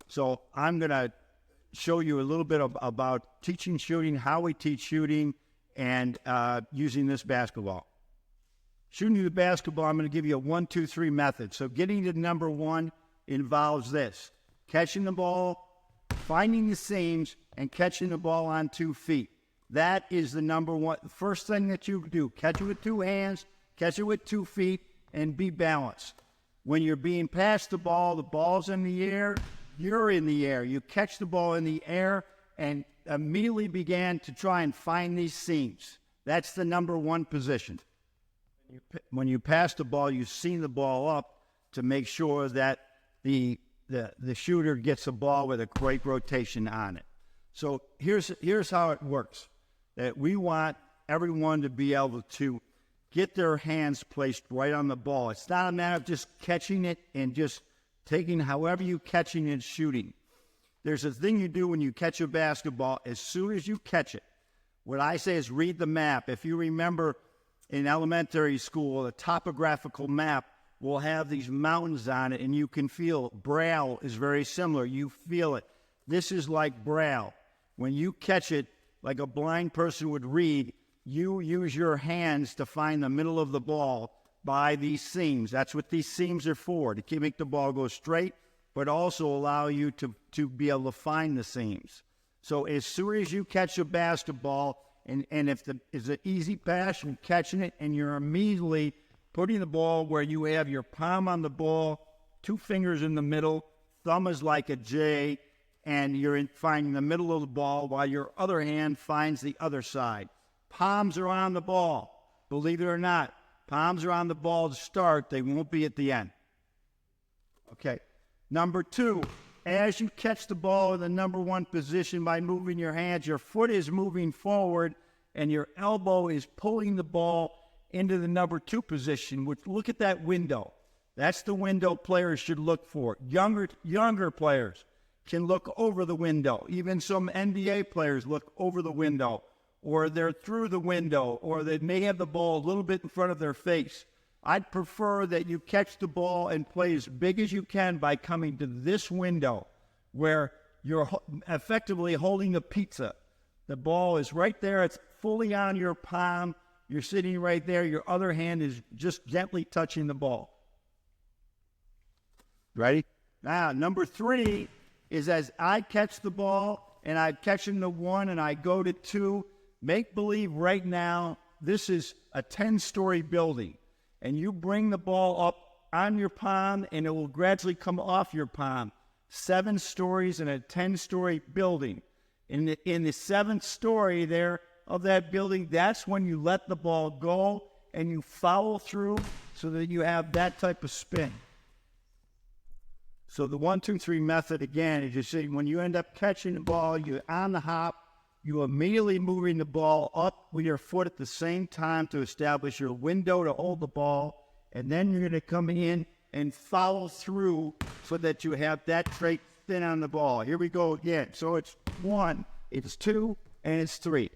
So I'm going to show you a little bit about teaching shooting, how we teach shooting, and using this basketball. Shooting the basketball, I'm going to give you a 1, 2, 3 method. So getting to number 1 involves this: catching the ball, finding the seams, and catching the ball on 2 feet. That is the number 1. The first thing that you do: catch it with 2 hands, catch it with 2 feet, and be balanced. When you're being passed the ball's in the air, you're in the air. You catch the ball in the air and immediately began to try and find these seams. That's the number 1 position. When you pass the ball, you seam the ball up to make sure that the shooter gets the ball with a great rotation on it. So here's how it works. That we want everyone to be able to get their hands placed right on the ball. It's not a matter of just catching it and just taking however you catching and shooting. There's a thing you do when you catch a basketball. As soon as you catch it, what I say is read the map. If you remember in elementary school, a topographical map will have these mountains on it, and you can feel Braille is very similar. You feel it. This is like Braille. When you catch it, like a blind person would read, you use your hands to find the middle of the ball by these seams. That's what these seams are for, to make the ball go straight, but also allow you to be able to find the seams. So as soon as you catch a basketball, and if it's an easy pass, you're catching it, and you're immediately putting the ball where you have your palm on the ball, 2 fingers in the middle, thumb is like a J, and you're finding the middle of the ball while your other hand finds the other side. Palms are on the ball. Believe it or not, palms are on the ball to start. They won't be at the end. Okay. Number 2, as you catch the ball in the number 1 position by moving your hands, your foot is moving forward and your elbow is pulling the ball into the number 2 position. Which, look at that window. That's the window players should look for. Younger players can look over the window. Even some NBA players look over the window, or they're through the window, or they may have the ball a little bit in front of their face. I'd prefer that you catch the ball and play as big as you can by coming to this window where you're effectively holding a pizza. The ball is right there. It's fully on your palm. You're sitting right there. Your other hand is just gently touching the ball. Ready? Now, number 3 is as I catch the ball and I'm catching the 1 and I go to 2, make believe right now this is a 10-story building. And you bring the ball up on your palm, and it will gradually come off your palm. 7 stories in a 10-story building. In the 7th story there of that building, that's when you let the ball go and you follow through so that you have that type of spin. So the 1, 2, 3 method, again, is you see when you end up catching the ball, you're on the hop, you immediately moving the ball up with your foot at the same time to establish your window to hold the ball, and then you're going to come in and follow through so that you have that straight spin on the ball. Here we go again. So it's 1, it's 2, and it's 3.